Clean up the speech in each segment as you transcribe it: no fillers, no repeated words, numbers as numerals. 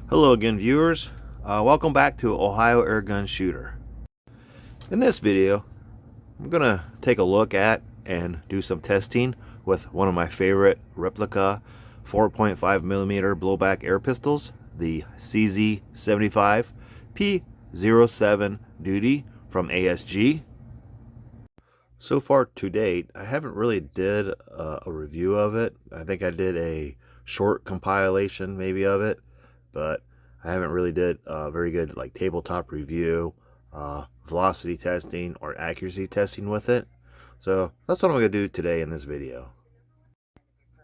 Hello again, viewers. Welcome back to Ohio Airgun Shooter. In this video, I'm going to take a look at and do some testing with one of my favorite replica 4.5mm blowback air pistols, the CZ75 P-O7 Duty from ASG. So far to date, I haven't really did a review of it. I think I did a short compilation maybe of it, but I haven't really did a very good like tabletop review, velocity testing or accuracy testing with it. So that's what I'm going to do today in this video.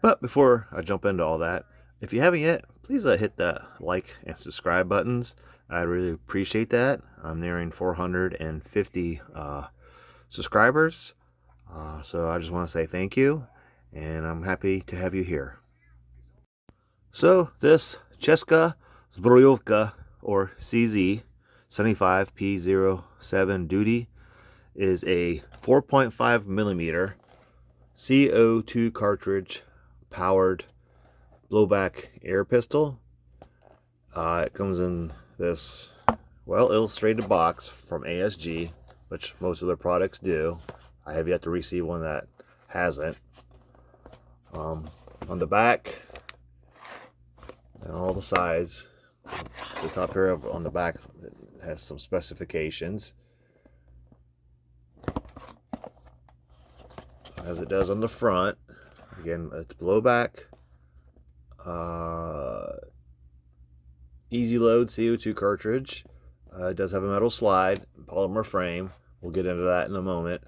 But before I jump into all that, if you haven't yet, please hit that like and subscribe buttons. I'd really appreciate that. I'm nearing 450 subscribers. So I just want to say thank you, and I'm happy to have you here. So this Česká zbrojovka, or CZ75 P-O7 Duty, is a 4.5mm CO2 cartridge powered blowback air pistol. It comes in this well illustrated box from ASG, which most of their products do. I have yet to receive one that hasn't. On the back and all the sides, the top here on the back has some specifications, as it does on the front. Again, it's blowback, easy load CO2 cartridge. It does have a metal slide, polymer frame. We'll get into that in a moment.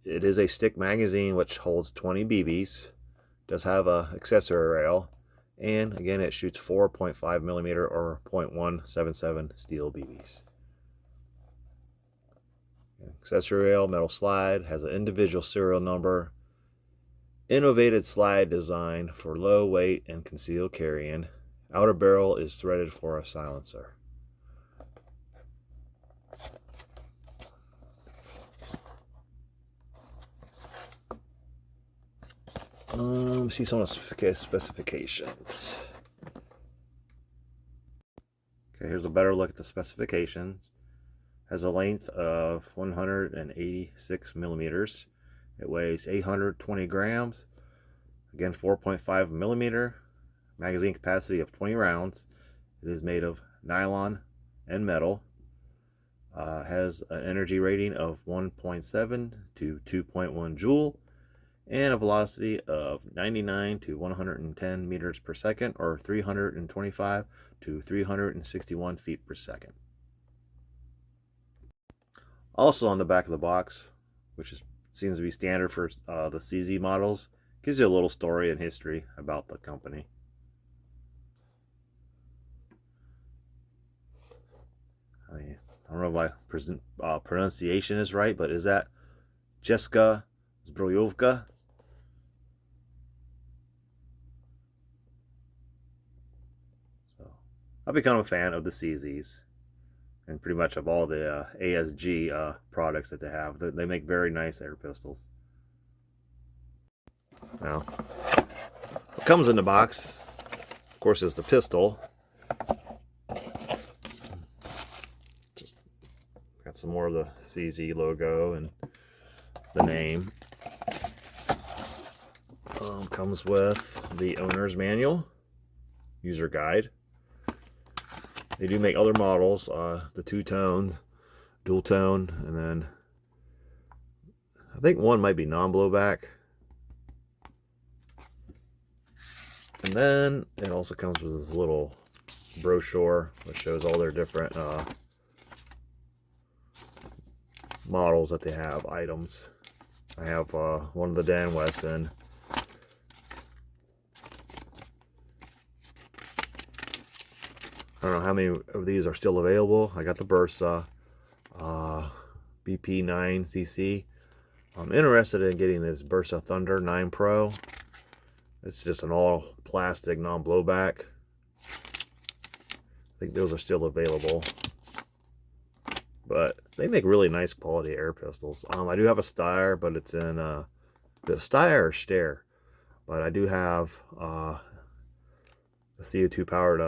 It is a stick magazine which holds 20 BBs. Does have a accessory rail, and again it shoots 4.5mm or .177 steel BBs. Accessory rail, metal slide, has an individual serial number. Innovative slide design for low weight and concealed carrying. Outer barrel is threaded for a silencer. See some of the specifications. Okay, here's a better look at the specifications. Has a length of 186mm. It weighs 820 grams. Again, 4.5mm. Magazine capacity of 20 rounds. It is made of nylon and metal. Has an energy rating of 1.7 to 2.1 joule. And a velocity of 99 to 110 meters per second, or 325 to 361 feet per second. Also on the back of the box, which seems to be standard for the CZ models, gives you a little story and history about the company. I don't know if my pronunciation is right, but is that Česká zbrojovka? I've become a fan of the CZs and pretty much of all the ASG products that they have. They make very nice air pistols. Now, what comes in the box, of course, is the pistol. Just got some more of the CZ logo and the name. Comes with the owner's manual, user guide. They do make other models, the two-tone, dual-tone, and then I think one might be non-blowback. And then it also comes with this little brochure which shows all their different models that they have, items. I have one of the Dan Wesson. I don't know how many of these are still available. I got the Bursa BP9cc. I'm interested in getting this Bursa Thunder 9 Pro. It's just an all plastic, non-blowback. I think those are still available. But they make really nice quality air pistols. I do have a Steyr, but it's in the Steyr or Steyr. But I do have the CO2 powered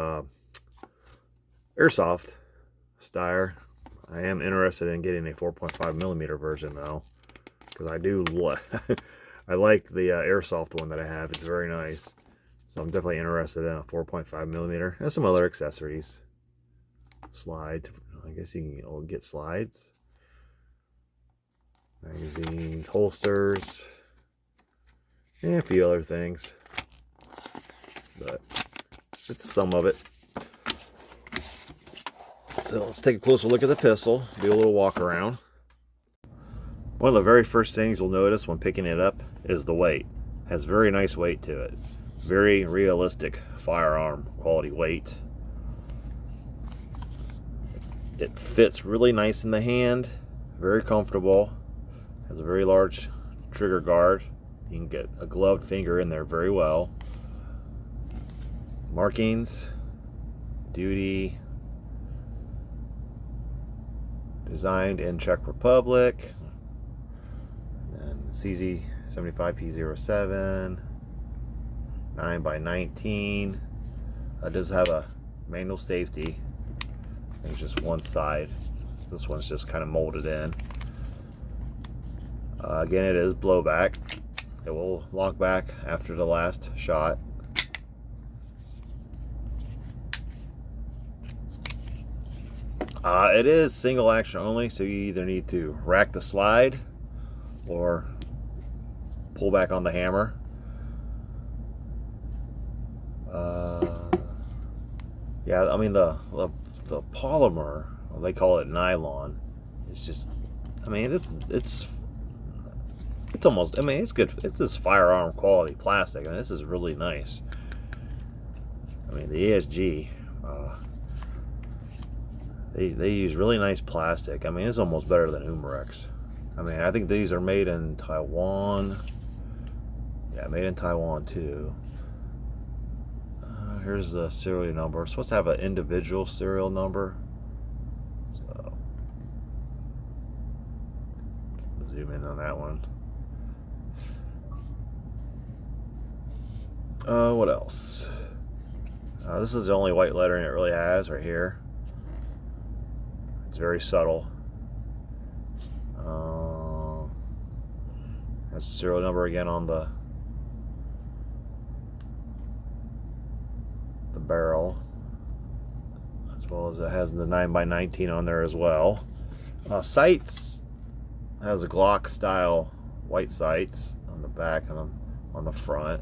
airsoft Steyr. I am interested in getting a 4.5 millimeter version though, because I do I like the airsoft one that I have. It's very nice, so I'm definitely interested in a 4.5 millimeter and some other accessories. Slide, I guess you can get slides, magazines, holsters, and a few other things, but it's just a sum of it. So let's take a closer look at the pistol, do a little walk around. One of the very first things you'll notice when picking it up is the weight. It has very nice weight to it. Very realistic firearm quality weight. It fits really nice in the hand, very comfortable. Has a very large trigger guard. You can get a gloved finger in there very well. Markings, duty, designed in Czech Republic. And then CZ75P07, 9x19. It does have a manual safety. There's just one side. This one's just kind of molded in. Again, it is blowback. It will lock back after the last shot. It is single action only, so you either need to rack the slide or pull back on the hammer. Yeah, I mean the polymer, or they call it nylon. It's just, I mean, it's almost, I mean, it's good. It's this firearm quality plastic, and this is really nice. I mean, the ASG, they use really nice plastic. I mean, it's almost better than Umarex. I mean, I think these are made in Taiwan. Yeah, made in Taiwan too. Here's the serial number. It's supposed to have an individual serial number. So, zoom in on that one. What else? This is the only white lettering it really has right here. It's very subtle. Has serial number again on the barrel, as well as it has the 9x19 on there as well. Sights has a Glock style white sights on the back and on the front.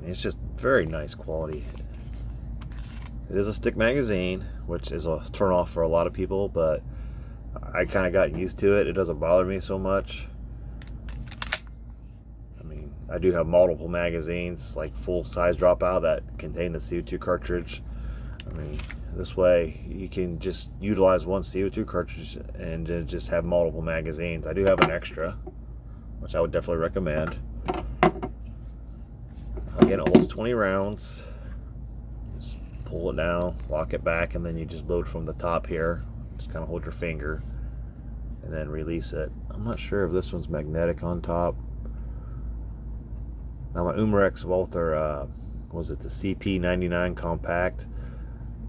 It's just very nice quality. It is a stick magazine, which is a turn off for a lot of people, but I kind of got used to it. It doesn't bother me so much. I mean, I do have multiple magazines, like full size dropout, that contain the CO2 cartridge. I mean, this way you can just utilize one CO2 cartridge and just have multiple magazines. I do have an extra, which I would definitely recommend. Again, it holds 20 rounds. Just pull it down, lock it back, and then you just load from the top here. Just kind of hold your finger and then release it. I'm not sure if this one's magnetic on top. Now my Umarex Walther, was it the CP99 compact?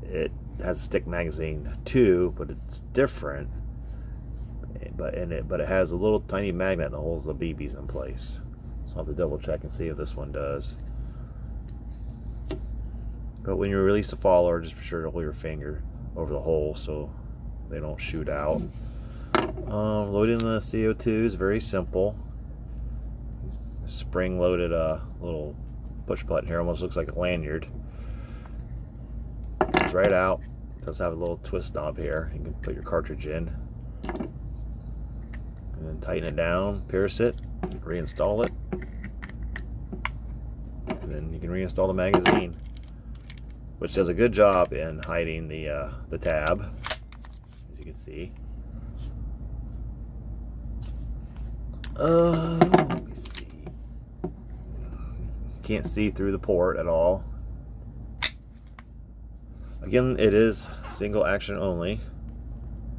It has a stick magazine too, but it's different. But it has a little tiny magnet that holds the BBs in place. So I'll have to double check and see if this one does. But when you release the follower, just be sure to hold your finger over the hole so they don't shoot out. Loading the CO2 is very simple. Spring-loaded little push button here, almost looks like a lanyard. It's right out. It does have a little twist knob here. You can put your cartridge in, and then tighten it down, pierce it, reinstall it, and then you can reinstall the magazine, which does a good job in hiding the tab, as you can see. Let me see. Can't see through the port at all. Again, it is single action only,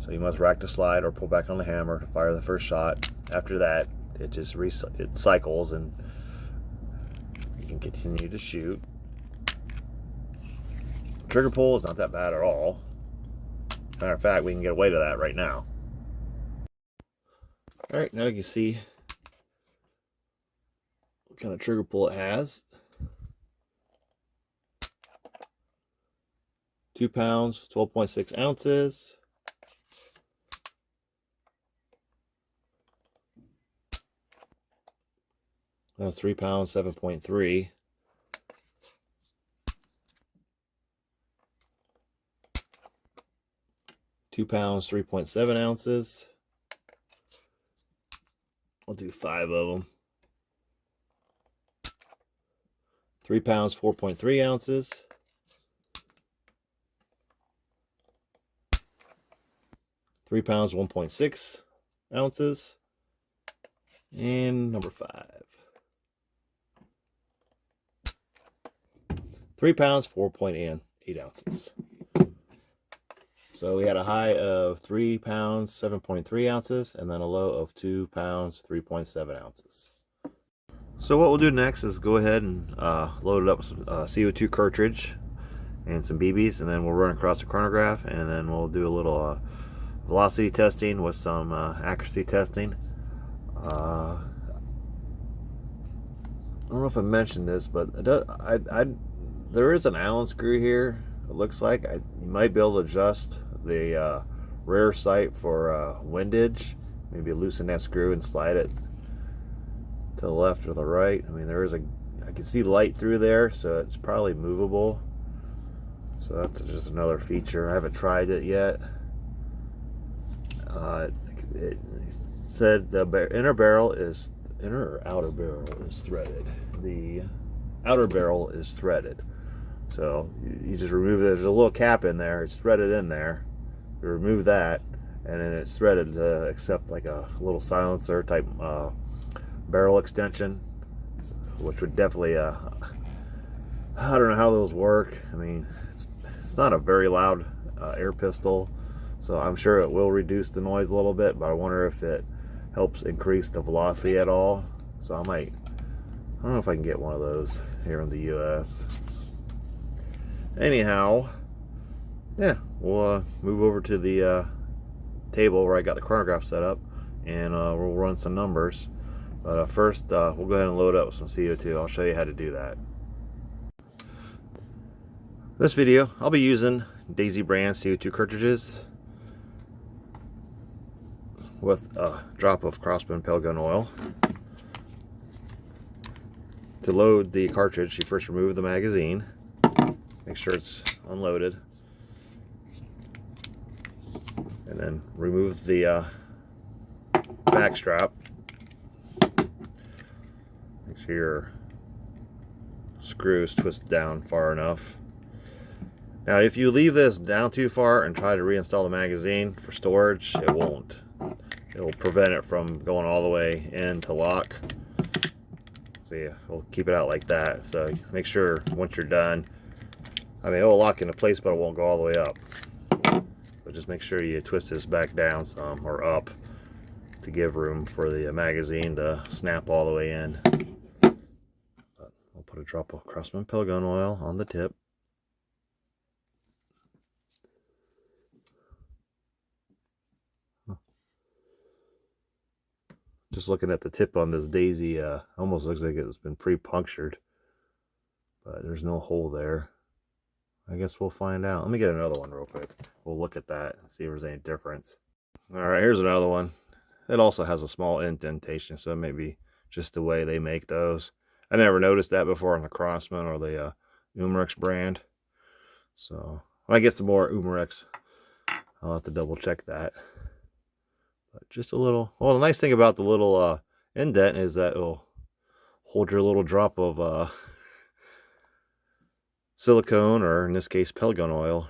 so you must rack the slide or pull back on the hammer to fire the first shot. After that, it just it cycles, and you can continue to shoot. Trigger pull is not that bad at all. Matter of fact, we can get away to that right now. Alright, now you can see what kind of trigger pull it has. 2 pounds, 12.6 ounces. That's 3 pounds, 7.3. 2 pounds, 3.7 ounces. I'll do 5 of them. 3 pounds, 4.3 ounces. 3 pounds, 1.6 ounces. And number 5. 3 pounds, 4.8 ounces. So we had a high of 3 pounds, 7.3 ounces, and then a low of 2 pounds, 3.7 ounces. So what we'll do next is go ahead and load it up with some CO2 cartridge and some BBs, and then we'll run across the chronograph, and then we'll do a little velocity testing with some accuracy testing. I don't know if I mentioned this, but there is an Allen screw here. It looks like you might be able to adjust the rear sight for windage. Maybe loosen that screw and slide it to the left or the right. I mean, I can see light through there, so it's probably movable. So that's just another feature. I haven't tried it yet. It said the inner or outer barrel is threaded. The outer barrel is threaded. So you just remove it. There's a little cap in there. It's threaded in there. You remove that, and then it's threaded to accept like a little silencer type barrel extension, which would definitely I don't know how those work. I mean, it's not a very loud air pistol, so I'm sure it will reduce the noise a little bit, but I wonder if it helps increase the velocity at all. So I don't know if I can get one of those here in the US. Anyhow, yeah, we'll move over to the table where I got the chronograph set up, and we'll run some numbers. But first, we'll go ahead and load up with some CO2. I'll show you how to do that. This video, I'll be using Daisy brand CO2 cartridges with a drop of Crossman pelgun oil. To load the cartridge, you first remove the magazine. Make sure it's unloaded, and then remove the back strap. Make sure your screws twist down far enough. Now, if you leave this down too far and try to reinstall the magazine for storage, it won't. It will prevent it from going all the way in to lock. So yeah, we'll keep it out like that. So make sure once you're done, I mean, it will lock into place, but it won't go all the way up. But just make sure you twist this back down some, or up, to give room for the magazine to snap all the way in. I'll put a drop of Crossman pelgun oil on the tip. Just looking at the tip on this Daisy, almost looks like it's been pre-punctured, but there's no hole there. I guess we'll find out. Let me get another one real quick. We'll look at that and see if there's any difference. All right, here's another one. It also has a small indentation, so maybe just the way they make those. I never noticed that before on the Crossman or the Umarex brand. So when I get some more Umarex, I'll have to double check that. But just a little. Well, the nice thing about the little indent is that it'll hold your little drop of silicone, or in this case pelgun oil,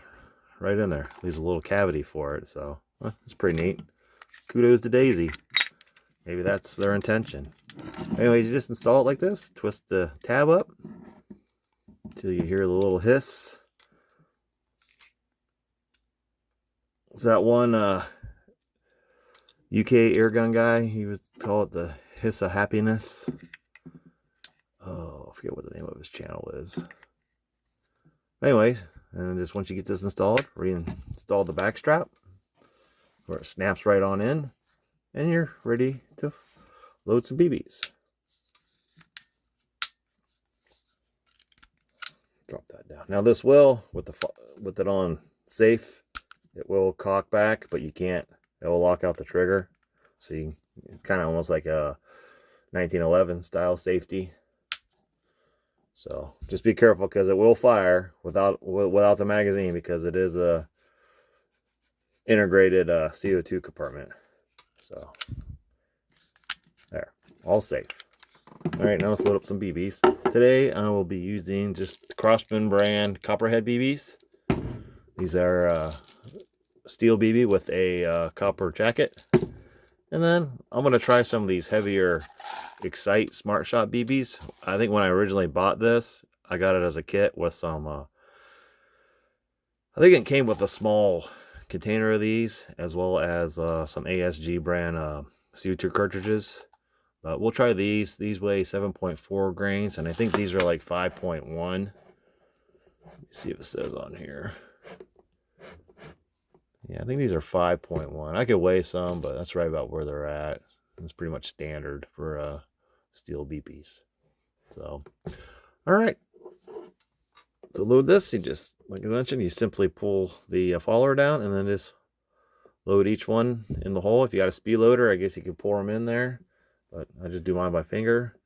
right in there. Leaves a little cavity for it, so it's pretty neat. Kudos to Daisy. Maybe that's their intention. Anyways, you just install it like this. Twist the tab up until you hear the little hiss. It's that one UK airgun guy, he would call it the hiss of happiness. Oh, forget what the name of his channel is. Anyways, and just once you get this installed, reinstall the back strap where it snaps right on in, and you're ready to load some BBs. Drop that down. Now this will, with it on safe, it will cock back, but you can't. It will lock out the trigger, so it's kind of almost like a 1911 style safety. So just be careful because it will fire without the magazine, because it is a integrated CO2 compartment. So there, all safe. All right, now let's load up some BBs. Today I will be using just Crosman brand Copperhead BBs. These are steel BB with a copper jacket. And then I'm going to try some of these heavier Excite Smart Shot BBs. I think when I originally bought this, I got it as a kit with some, I think it came with a small container of these, as well as some ASG brand CO2 cartridges. But we'll try these. These weigh 7.4 grains, and I think these are like 5.1. Let me see if it says on here. Yeah, I think these are 5.1. I could weigh some, but that's right about where they're at. It's pretty much standard for steel BBs. So, all right. To load this, you just, like I mentioned, you simply pull the follower down and then just load each one in the hole. If you got a speed loader, I guess you could pour them in there, but I just do mine by finger.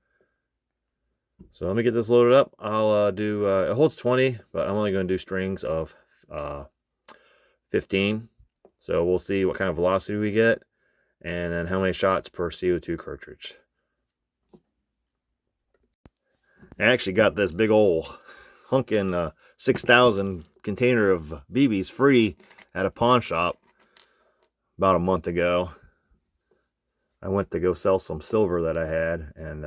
So let me get this loaded up. I'll do, it holds 20, but I'm only going to do strings of 15. So we'll see what kind of velocity we get, and then how many shots per CO2 cartridge. I actually got this big old hunkin' 6,000 container of BBs free at a pawn shop about a month ago. I went to go sell some silver that I had, and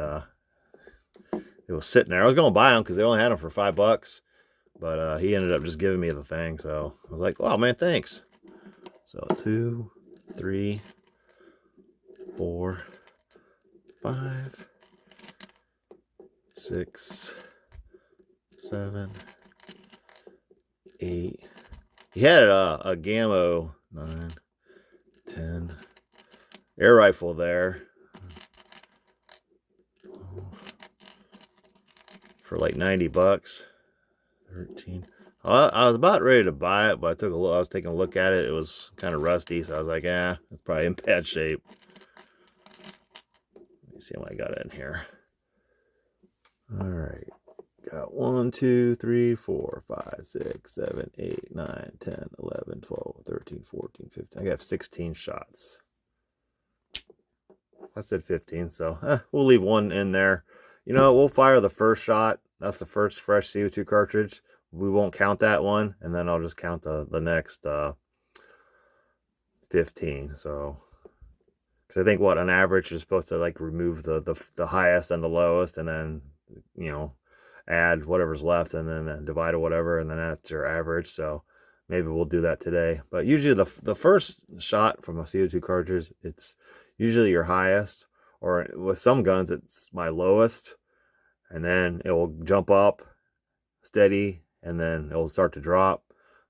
it was sitting there. I was going to buy them because they only had them for $5, but he ended up just giving me the thing. So I was like, oh man, thanks. So 2, 3, 4, 5, 6, 7, 8. He had a Gammo 9, 10 air rifle there for like $90. 13. I was about ready to buy it, but I was taking a look at it. It was kind of rusty, so I was like, it's probably in bad shape. Let me see what I got in here. All right. Got 1, 2, 3, 4, 5, 6, 7, 8, 9, 10, 11, 12, 13, 14, 15. I got 16 shots. I said 15, so we'll leave one in there. You know, we'll fire the first shot. That's the first fresh CO2 cartridge. We won't count that one, and then I'll just count the next 15. So, because I think what on average you're supposed to like remove the highest and the lowest, and then add whatever's left, and then divide or whatever, and then that's your average. So maybe we'll do that today. But usually the first shot from a CO2 cartridge, it's usually your highest, or with some guns it's my lowest, and then it will jump up steady, and then it will start to drop.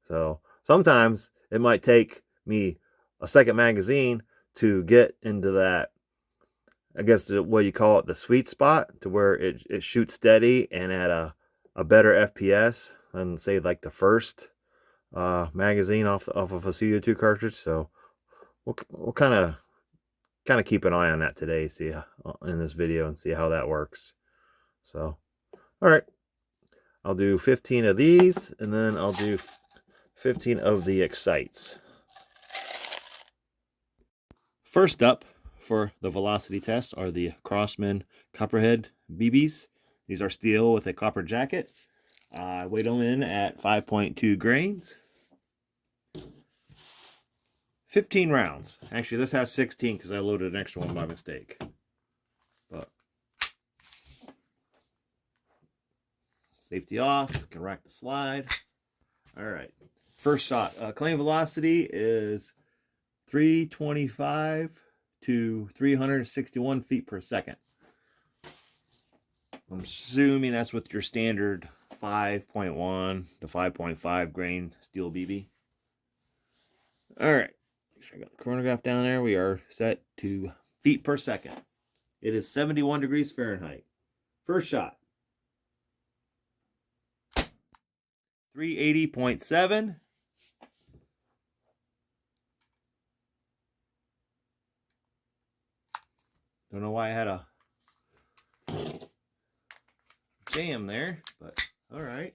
So sometimes it might take me a second magazine to get into that, I guess what you call it, the sweet spot, to where it shoots steady and at a better FPS than say like the first magazine off of a CO2 cartridge. So we'll kind of keep an eye on that today, see in this video, and see how that works. So all right, I'll do 15 of these, and then I'll do 15 of the Excites. First up for the velocity test are the Crosman Copperhead BBs. These are steel with a copper jacket. I weighed them in at 5.2 grains. 15 rounds. Actually, this has 16 because I loaded an extra one by mistake. But safety off. Can rack the slide. All right. First shot. Claim velocity is 325 to 361 feet per second. I'm assuming that's with your standard 5.1 to 5.5 grain steel BB. All right, make sure I got the chronograph down there. We are set to feet per second. It is 71 degrees Fahrenheit. First shot. 380.7. Don't know why I had a jam there, but all right.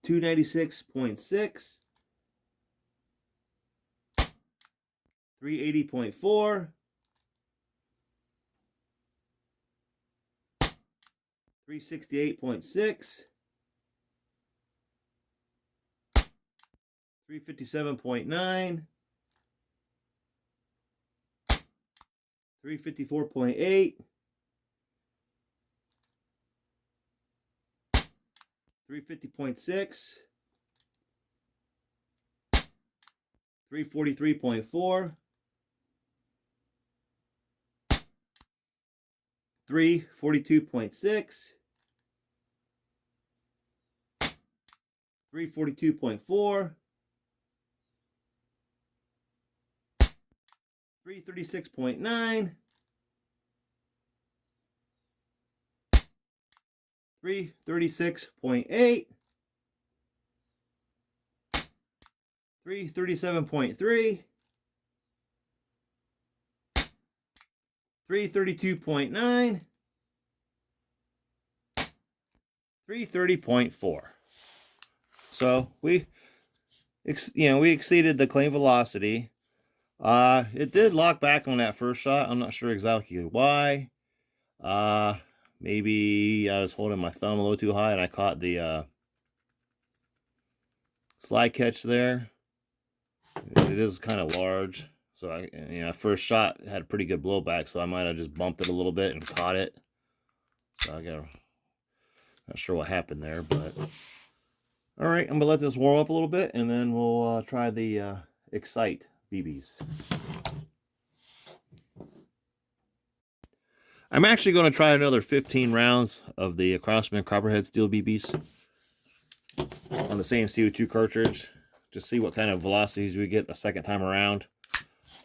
296.6. 380.4. 368.6. 357.9. 354.8. 350.6. 343.4. 342.6. 342.4. 336.9. 336.8. 337.3. 332.9. 330.4. So we exceeded the claim velocity. It did lock back on that first shot. I'm not sure exactly why. Maybe I was holding my thumb a little too high and I caught the slide catch there. It is kind of large, so first shot had a pretty good blowback, so I might have just bumped it a little bit and caught it. So not sure what happened there, but all right, I'm gonna let this warm up a little bit, and then we'll try the Excite BBs. I'm actually going to try another 15 rounds of the Craftsman Copperhead Steel BBs on the same CO2 cartridge. Just see what kind of velocities we get the second time around.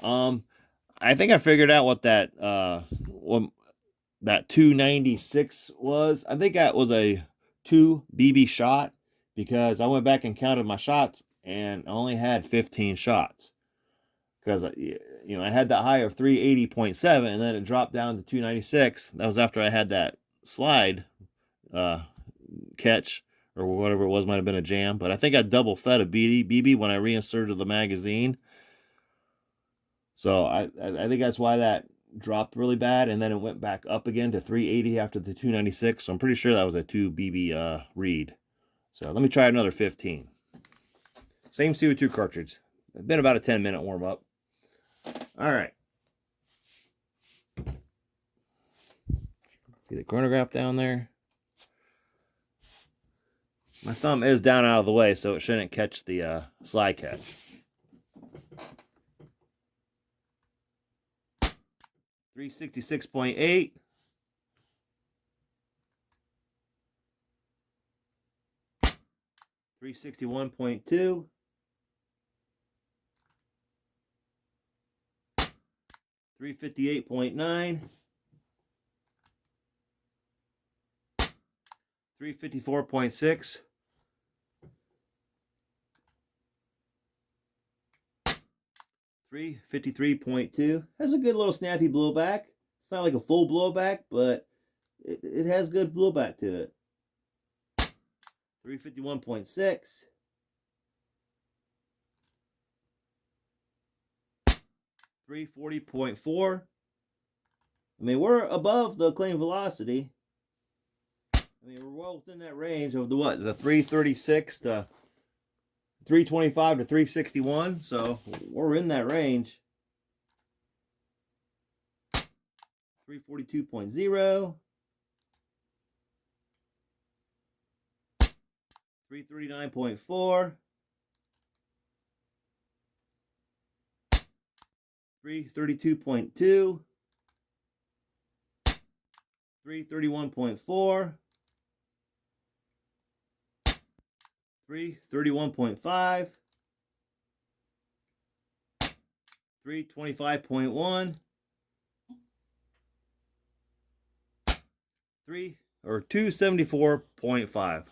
I think I figured out what that 296 was. I think that was a 2 BB shot, because I went back and counted my shots and I only had 15 shots. Because I had that high of 380.7 and then it dropped down to 296. That was after I had that slide catch, or whatever it was, might have been a jam. But I think I double fed a BB when I reinserted the magazine. So I think that's why that dropped really bad, and then it went back up again to 380 after the 296. So I'm pretty sure that was a 2 BB read. So let me try another 15. Same CO2 cartridge. It's been about a 10-minute warm up. All right. See the chronograph down there? My thumb is down out of the way, so it shouldn't catch the slide catch. 366.8. 361.2. 358.9. 354.6. 353.2. Has a good little snappy blowback. It's not like a full blowback, but it has good blowback to it. 351.6. 340.4. I mean, we're above the claim velocity. I mean, we're well within that range of the 336 to 325 to 361. So we're in that range. 342.0. 339.4. 332.2, 331.4, 331.5, 325.1, 274.5.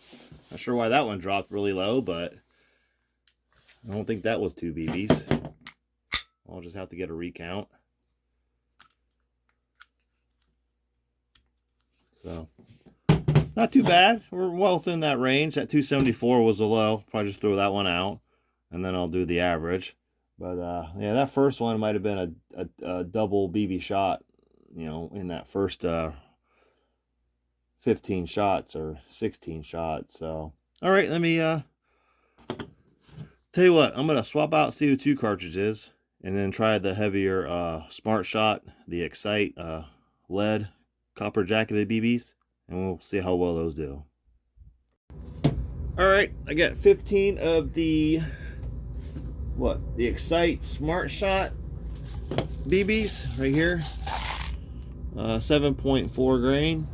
Not sure why that one dropped really low, but I don't think that was 2 BBs. I'll just have to get a recount. So, not too bad. We're well within that range. That 274 was a low. Probably just throw that one out, and then I'll do the average. But yeah, that first one might have been a double BB shot, you know, in that first 15 shots or 16 shots. So, all right, let me tell you what. I'm gonna swap out CO2 cartridges and then try the heavier Smart Shot, the Excite lead copper jacketed BBs, and we'll see how well those do. All right, I got 15 of the the Excite Smart Shot BBs right here, 7.4 grain.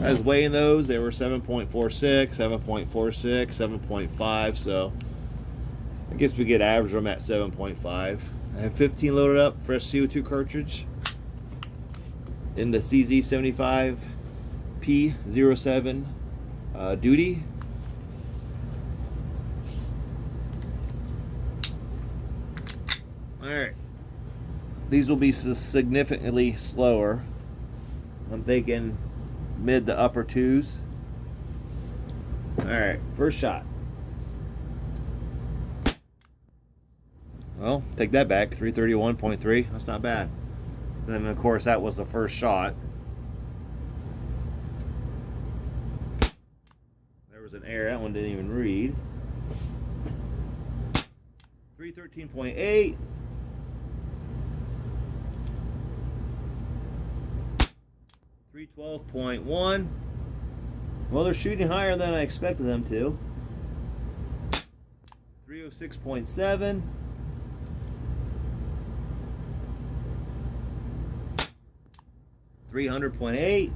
I was weighing those. They were 7.46, 7.46, 7.5. So I guess we get average them at 7.5. I have 15 loaded up, fresh CO2 cartridge in the CZ75 P-O7 duty. Alright, these will be significantly slower. I'm thinking mid to upper 2s. Alright, first shot. Well, take that back, 331.3. That's not bad. Then, of course, that was the first shot. There was an error. That one didn't even read. 313.8. 312.1. Well, they're shooting higher than I expected them to. 306.7. 300.8.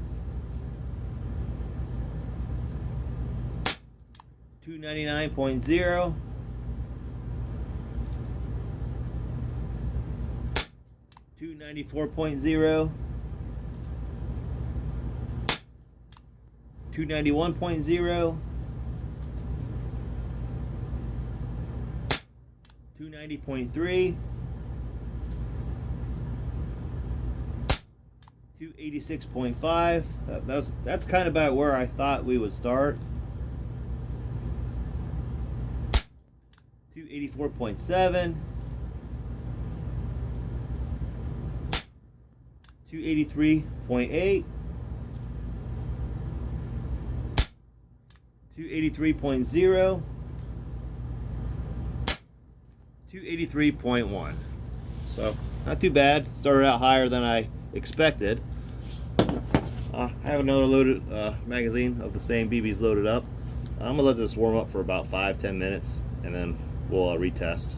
299.0. 294.0. 291.0. 290.3. 286.5. That's kind of about where I thought we would start. 284.7. 283.8. 283.0. 283.1. So not too bad. Started out higher than I expected. I have another loaded magazine of the same BBs loaded up. I'm gonna let this warm up for about 5-10 minutes, and then we'll retest.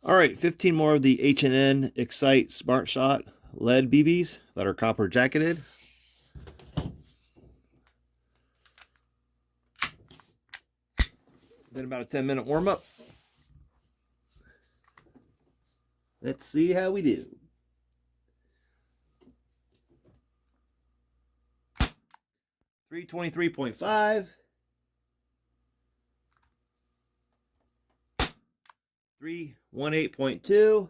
All right, 15 more of the H&N Excite Smart Shot lead BBs that are copper jacketed. Been about a 10-minute warm up. Let's see how we do. 323.5. 318.2.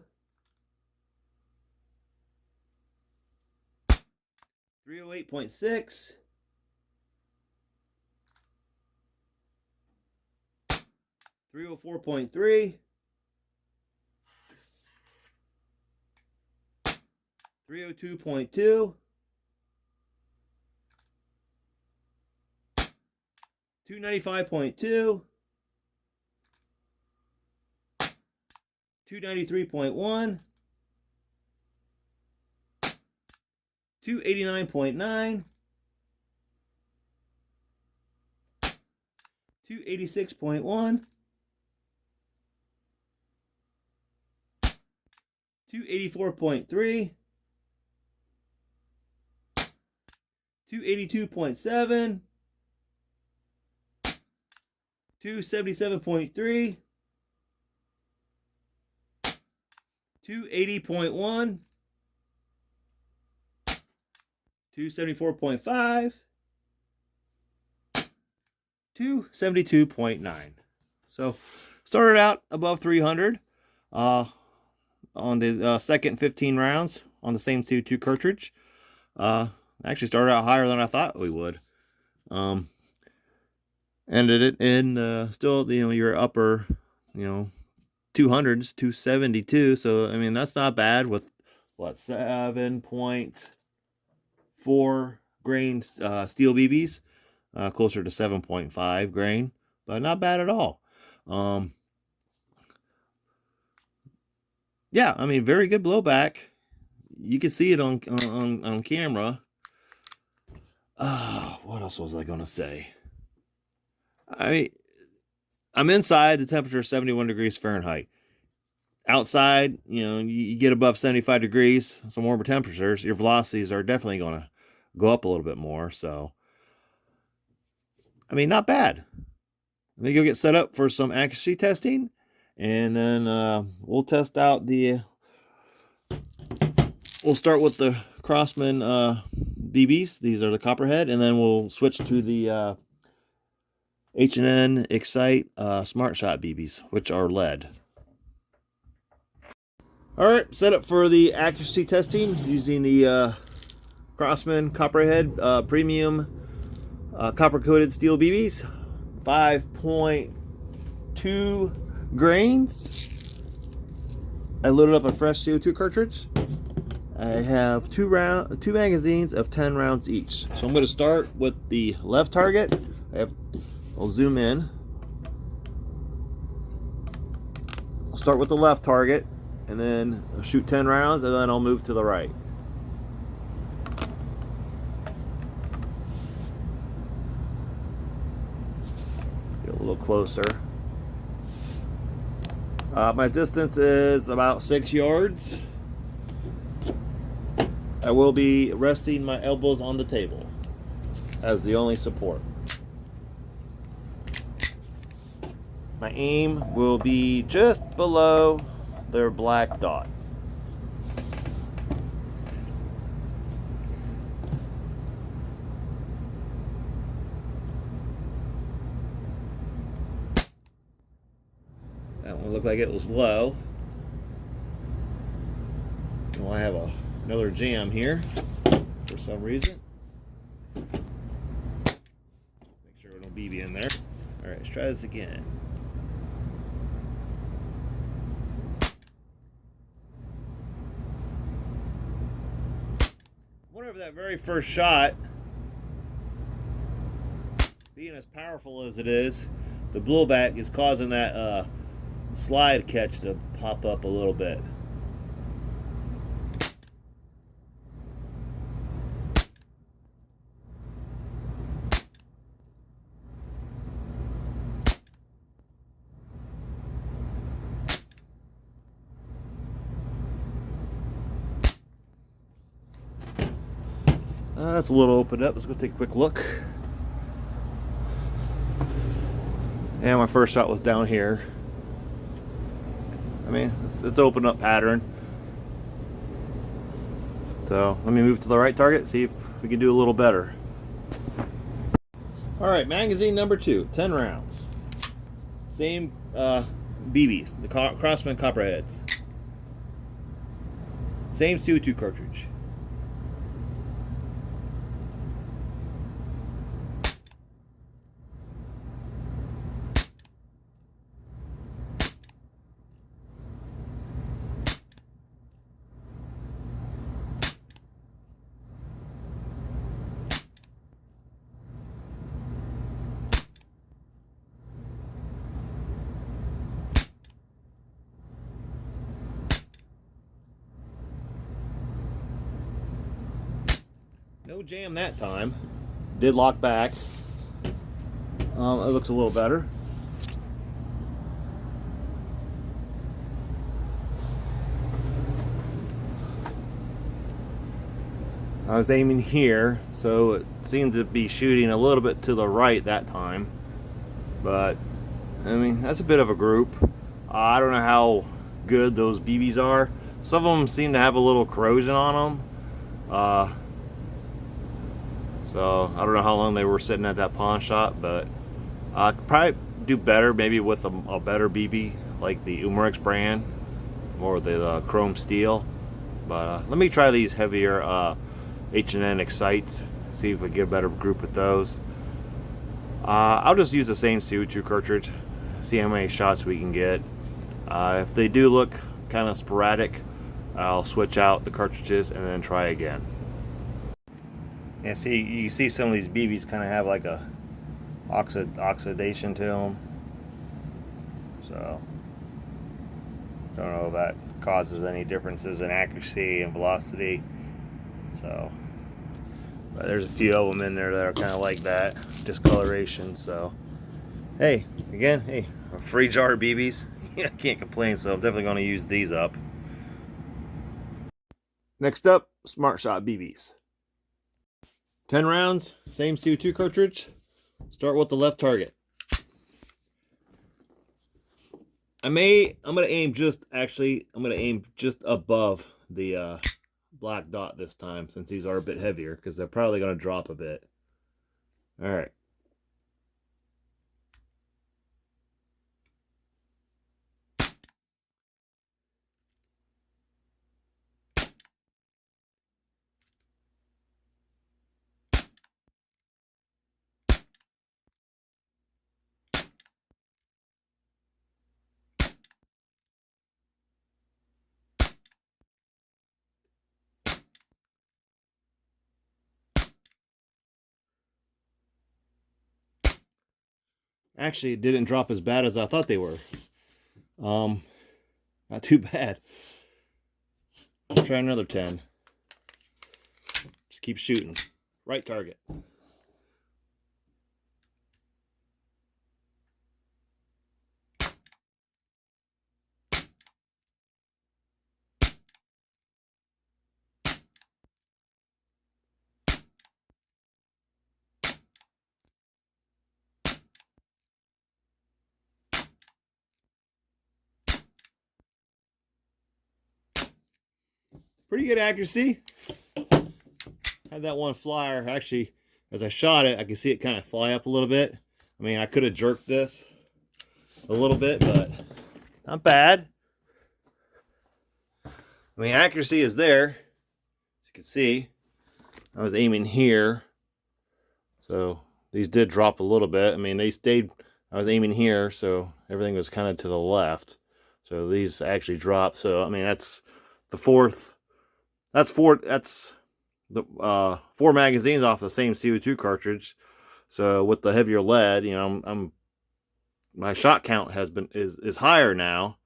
308.6. 304.3. 302.2. 295.2. 293.1. 289.9. 286.1, 284.3, 282.7, 277.3, 280.1, 274.5, 272.9. So started out above 300 on the second 15 rounds on the same CO2 cartridge. Actually started out higher than I thought we would. Ended it in still, your upper, 200s, 272. So I mean, that's not bad with what, 7.4 grain steel BBs, closer to 7.5 grain, but not bad at all. Yeah, I mean, very good blowback. You can see it on camera. What else was I going to say? I'm inside, the temperature is 71 degrees Fahrenheit. Outside, you get above 75 degrees, some warmer temperatures, your velocities are definitely going to go up a little bit more. So, I mean, not bad. Let me go get set up for some accuracy testing, and then we'll test out we'll start with the Crosman BBs. These are the Copperhead, and then we'll switch to the H&N Excite Smart Shot BBs, which are lead. All right, set up for the accuracy testing using the Crosman Copperhead premium copper-coated steel BBs, 5.2 grains. I loaded up a fresh CO2 cartridge. I have two magazines of 10 rounds each. So I'm going to start with the left target. I'll zoom in. I'll start with the left target, and then I'll shoot 10 rounds, and then I'll move to the right. Get a little closer. My distance is about 6 yards. I will be resting my elbows on the table as the only support. My aim will be just below their black dot. That one looked like it was low. Well, I have another jam here for some reason. Make sure no BB in there. All right, let's try this again. Whatever, that very first shot, being as powerful as it is, the blowback is causing that slide catch to pop up a little bit. That's a little opened up. Let's go take a quick look. And my first shot was down here. I mean, it's open up pattern. So let me move to the right target, see if we can do a little better. All right, magazine number 2, 10 rounds. Same BBs, the Crosman Copperheads. Same CO2 cartridge. No jam that time. Did lock back. it looks a little better. I was aiming here, so it seems to be shooting a little bit to the right that time. But, I mean, that's a bit of a group. I don't know how good those BBs are. Some of them seem to have a little corrosion on them. So, I don't know how long they were sitting at that pawn shop, but I could probably do better maybe with a better BB, like the Umarex brand, or the chrome steel. But let me try these heavier H&N Excites, see if we get a better group with those. I'll just use the same CO2 cartridge, see how many shots we can get. If they do look kind of sporadic, I'll switch out the cartridges and then try again. Yeah, see, you see some of these BBs kind of have like a oxidation to them. So, don't know if that causes any differences in accuracy and velocity. So, but there's a few of them in there that are kind of like that, discoloration. So, hey, again, hey, a free jar of BBs. I can't complain, so I'm definitely going to use these up. Next up, Smart Shot BBs. 10 rounds, same CO2 cartridge. Start with the left target. I'm gonna aim just above the black dot this time, since these are a bit heavier, because they're probably gonna drop a bit. All right. Actually, it didn't drop as bad as I thought they were. Not too bad. I'll try another 10. Just keep shooting. Right target. Pretty good accuracy. Had that one flyer, actually, as I shot it, I could see it kind of fly up a little bit. I mean, I could have jerked this a little bit, but not bad. I mean, accuracy is there. As you can see, I was aiming here. So these did drop a little bit. I mean, they stayed, I was aiming here, so everything was kind of to the left. So these actually dropped. So, I mean, that's the fourth. That's the 4 magazines off the same CO2 cartridge. So with the heavier lead, you know, my shot count is higher now.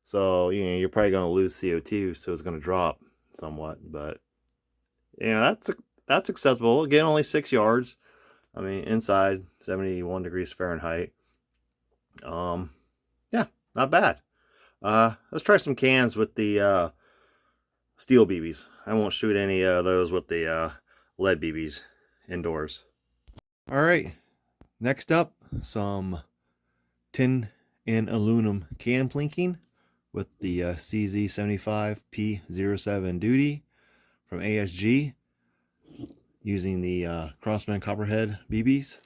So, you know, you're probably going to lose CO2, so it's going to drop somewhat. But, you know, that's acceptable. Again, only 6 yards. I mean, inside 71 degrees Fahrenheit. Yeah, not bad. Let's try some cans with the steel BBs. I won't shoot any of those with the lead BBs indoors. All right, next up, some tin and aluminum can plinking with the CZ75 P-O7 duty from ASG, using the Crossman Copperhead BBs.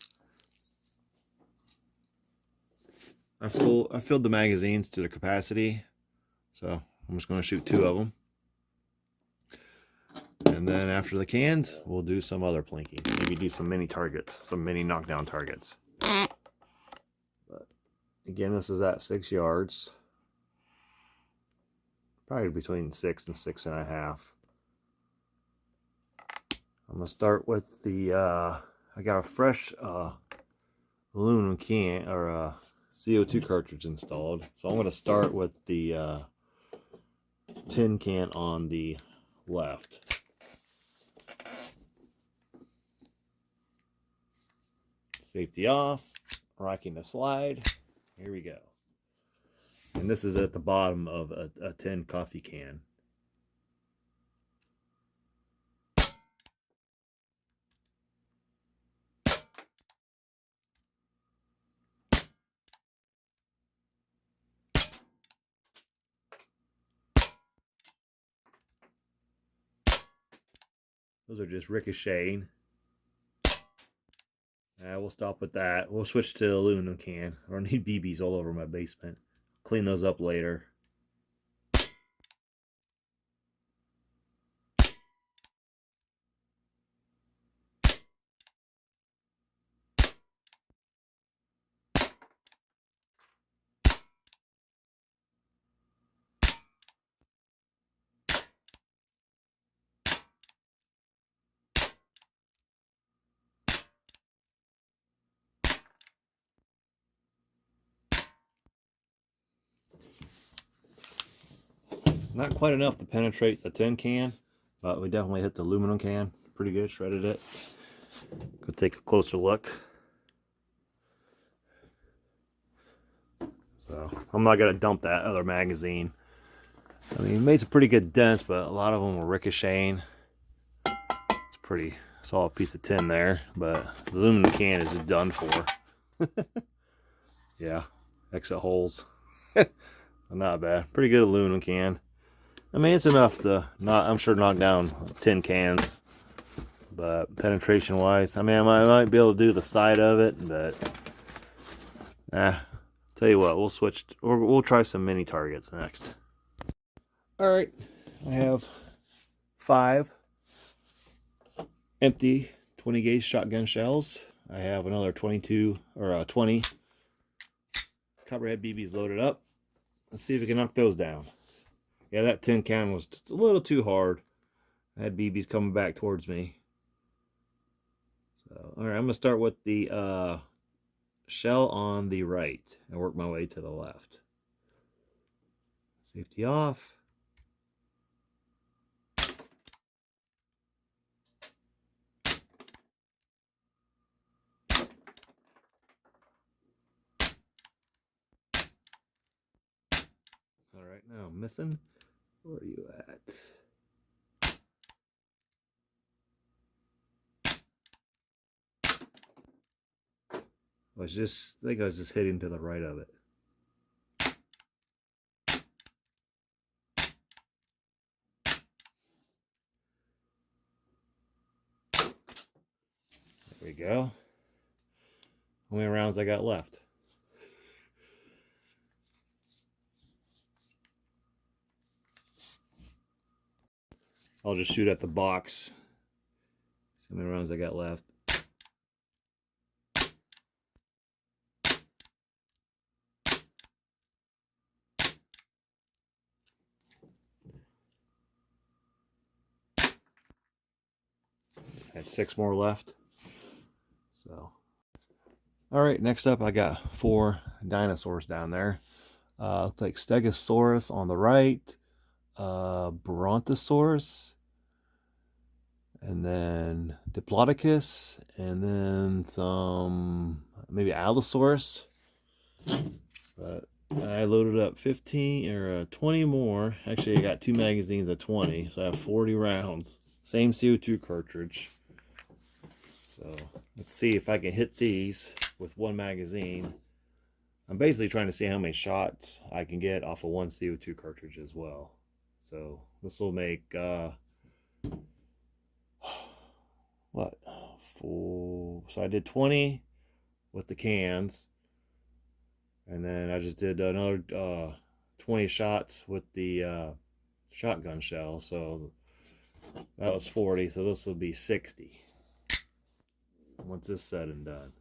I filled the magazines to the capacity, so I'm just going to shoot 2 of them. And then after the cans, we'll do some other plinking. Maybe do some mini targets, some mini knockdown targets. But again, this is at 6 yards. Probably between 6 and 6.5. I'm going to start with the, I got a fresh aluminum can, or CO2 cartridge installed. So I'm going to start with the tin can on the left. Safety off. rocking the slide. Here we go. And this is at the bottom of a tin coffee can. Those are just ricocheting. We'll stop with that. We'll switch to the aluminum can. I don't need BBs all over my basement. Clean those up later. Not quite enough to penetrate the tin can, but we definitely hit the aluminum can pretty good, shredded it. Go take a closer look. So I'm not gonna dump that other magazine. I mean, it made some pretty good dents, but a lot of them were ricocheting. It's a pretty solid piece of tin there, but the aluminum can is just done for. Yeah, exit holes. Not bad. Pretty good aluminum can. I mean, it's enough to I'm sure knock down tin cans, but penetration wise, I mean, I might be able to do the side of it, but tell you what, we'll try some mini targets next. All right, I have 5 empty 20 gauge shotgun shells. I have another 22 or 20 copperhead BBs loaded up. Let's see if we can knock those down. Yeah, that tin can was just a little too hard. I had BBs coming back towards me. So, all right, I'm gonna start with the shell on the right and work my way to the left. Safety off. All right, now I'm missing. Where are you at? I think I was just hitting to the right of it. There we go. How many rounds I got left? I'll just shoot at the box. See how many rounds I got left. Had 6 more left. So, all right, next up I got 4 dinosaurs down there. Looks like Stegosaurus on the right, Brontosaurus, and then Diplodocus, and then some maybe Allosaurus. But I loaded up 15 or 20 more. Actually, I got 2 magazines of 20, so I have 40 rounds. Same CO2 cartridge. So let's see if I can hit these with 1 magazine. I'm basically trying to see how many shots I can get off of 1 CO2 cartridge as well. So this will make what, 4? So I did 20 with the cans, and then I just did another 20 shots with the shotgun shell. So that was 40. So this will be 60 once this is said and done.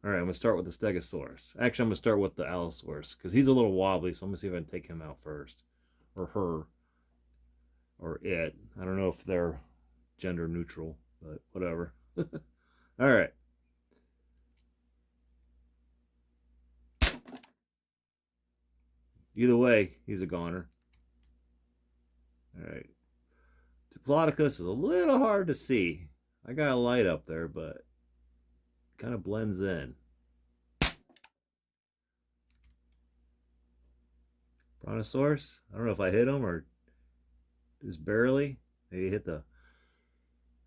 All right, I'm gonna start with the Stegosaurus. Actually, I'm gonna start with the Allosaurus because he's a little wobbly. So I'm gonna see if I can take him out first, or her, or it. I don't know if they're gender neutral, but whatever. All right. Either way, he's a goner. All right. Diplodocus is a little hard to see. I got a light up there, but it kind of blends in. Brontosaurus. I don't know if I hit him or just barely. Maybe hit the...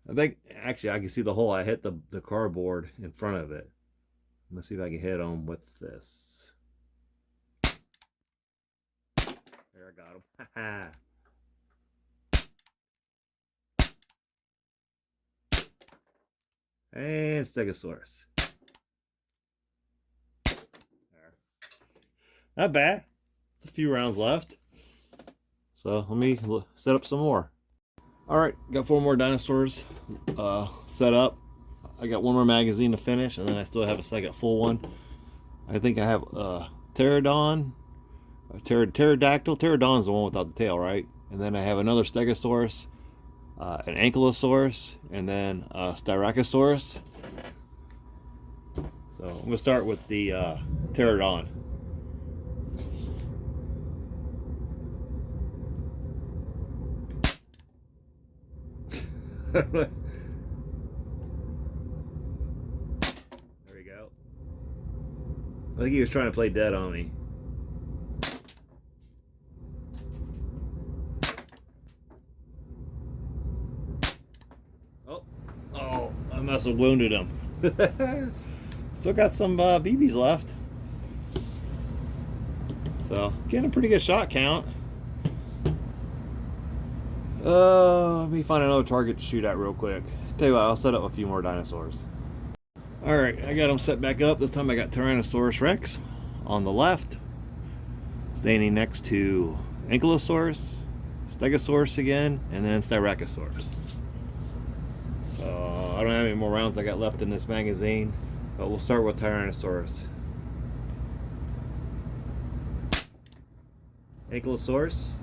I think, actually, I can see the hole. I hit the cardboard in front of it. Let's see if I can hit him with this. There, I got him. Ha And Stegosaurus. There. Not bad. It's a few rounds left. So let me set up some more. All right, got 4 more dinosaurs set up. I got 1 more magazine to finish, and then I still have a second full one. I think I have pterodon, pterodactyl. Pterodon's the one without the tail, right? And then I have another stegosaurus, an ankylosaurus, and then a styracosaurus. So I'm gonna start with the pterodon. There we go. I think he was trying to play dead on me. Oh, I must have wounded him. Still got some BBs left. So, getting a pretty good shot count. Let me find another target to shoot at real quick. Tell you what, I'll set up a few more dinosaurs. Alright, I got them set back up. This time I got Tyrannosaurus Rex on the left, standing next to Ankylosaurus, Stegosaurus again, and then Styracosaurus. So I don't have any more rounds I got left in this magazine, but we'll start with Tyrannosaurus. Ankylosaurus.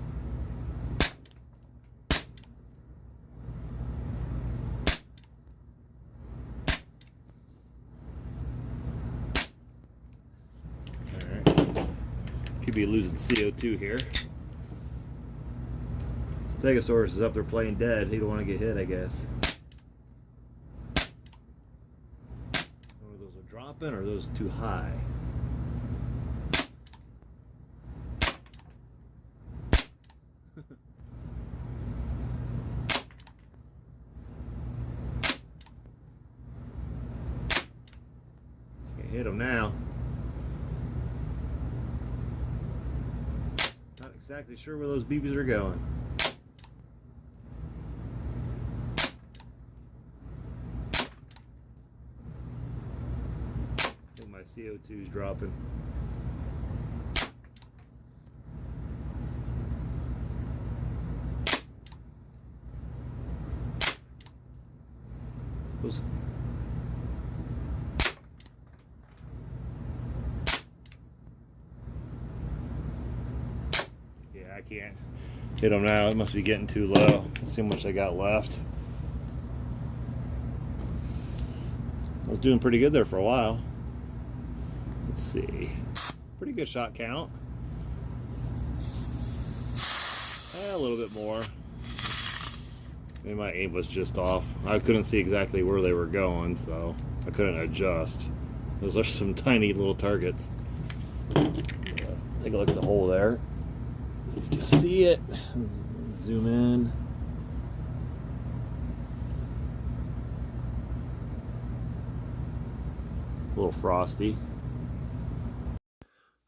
Could be losing CO2 here. Stegosaurus is up there playing dead. He don't want to get hit, I guess. Or those are dropping, or are those too high? Can't hit him now. Exactly sure where those BBs are going. I think my CO2 is dropping. I can't hit them now. It must be getting too low. Let's see how much I got left. I was doing pretty good there for a while. Let's see. Pretty good shot count. A little bit more. Maybe my aim was just off. I couldn't see exactly where they were going, so I couldn't adjust. Those are some tiny little targets. Take a look at the hole there. You can see it. Zoom in. A little frosty.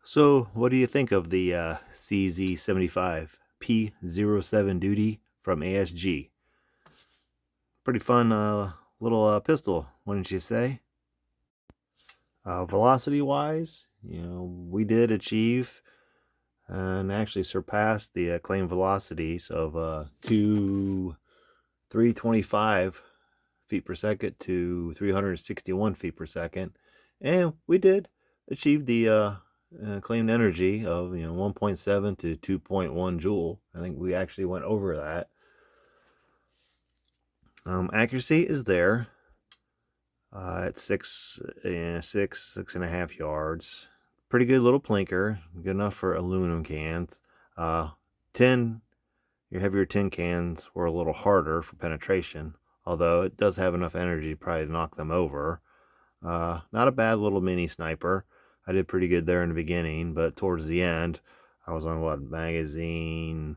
So, what do you think of the CZ75 P-O7 duty from ASG? Pretty fun little pistol, wouldn't you say? Velocity-wise, you know, we did achieve and actually surpassed the claimed velocities of 325 feet per second to 361 feet per second, and we did achieve the claimed energy of 1.7 to 2.1 joule. I think we actually went over that. Accuracy is there at 6.5 yards. Pretty good little plinker, good enough for aluminum cans. Your heavier tin cans were a little harder for penetration, although it does have enough energy probably to knock them over. Not a bad little mini sniper. I did pretty good there in the beginning, but towards the end, I was on what, magazine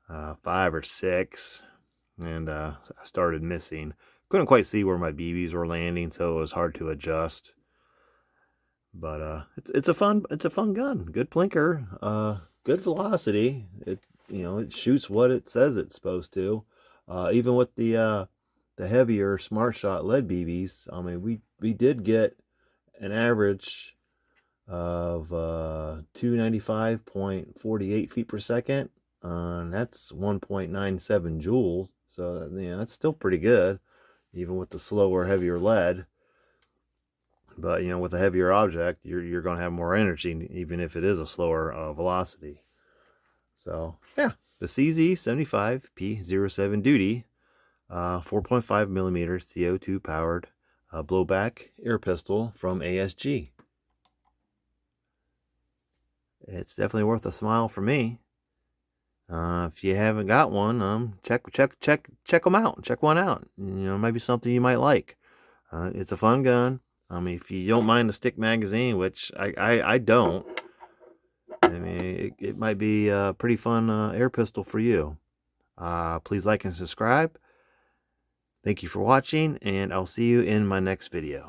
5 or 6, and I started missing. Couldn't quite see where my BBs were landing, so it was hard to adjust. But it's a fun gun. Good plinker. Good velocity. It shoots what it says it's supposed to. Even with the heavier Smart Shot lead BBs, I mean, we did get an average of 295.48 feet per second. That's 1.97 joules. So that's still pretty good, even with the slower, heavier lead. But with a heavier object, you're going to have more energy, even if it is a slower velocity. So yeah, the CZ75 P-O7 Duty, 4.5 millimeter CO2 powered blowback air pistol from ASG. It's definitely worth a smile for me. If you haven't got one, check them out. Check one out. Maybe something you might like. It's a fun gun. I mean, if you don't mind the stick magazine, which I don't, I mean, it might be a pretty fun air pistol for you. Please like and subscribe. Thank you for watching, and I'll see you in my next video.